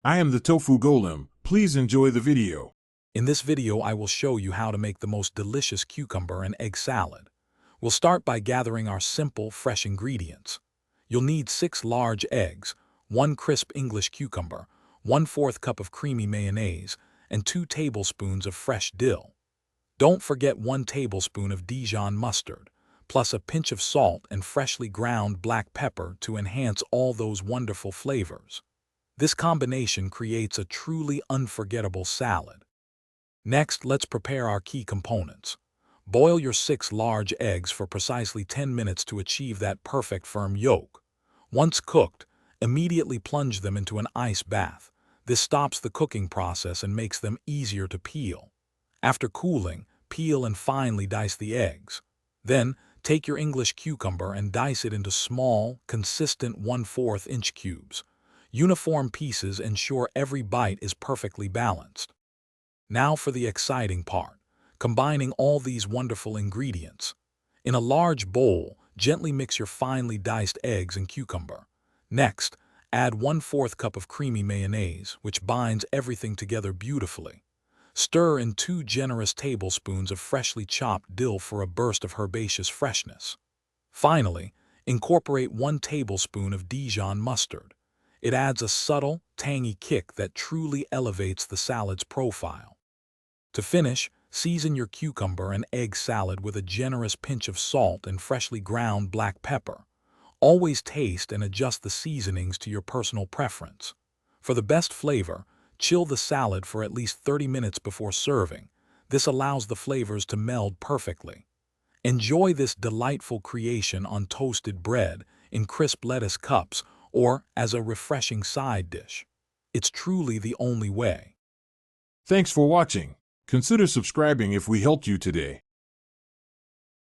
I am the Tofu Golem. Please enjoy the video. In this video, I will show you how to make the most delicious cucumber and egg salad. We'll start by gathering our simple, fresh ingredients. You'll need 6 large eggs, 1 crisp English cucumber, 1/4 cup of creamy mayonnaise, and 2 tablespoons of fresh dill. Don't forget 1 tablespoon of Dijon mustard, plus a pinch of salt and freshly ground black pepper to enhance all those wonderful flavors. This combination creates a truly unforgettable salad. Next, let's prepare our key components. Boil your 6 large eggs for precisely 10 minutes to achieve that perfect firm yolk. Once cooked, immediately plunge them into an ice bath. This stops the cooking process and makes them easier to peel. After cooling, peel and finely dice the eggs. Then, take your English cucumber and dice it into small, consistent 1/4 inch cubes. Uniform pieces ensure every bite is perfectly balanced. Now for the exciting part, combining all these wonderful ingredients. In a large bowl, gently mix your finely diced eggs and cucumber. Next, add 1/4 cup of creamy mayonnaise, which binds everything together beautifully. Stir in 2 generous tablespoons of freshly chopped dill for a burst of herbaceous freshness. Finally, incorporate 1 tablespoon of Dijon mustard. It adds a subtle, tangy kick that truly elevates the salad's profile. To finish, season your cucumber and egg salad with a generous pinch of salt and freshly ground black pepper. Always taste and adjust the seasonings to your personal preference. For the best flavor, chill the salad for at least 30 minutes before serving. This allows the flavors to meld perfectly. Enjoy this delightful creation on toasted bread, in crisp lettuce cups, or as a refreshing side dish. It's truly the only way. Thanks for watching. Consider subscribing if we helped you today.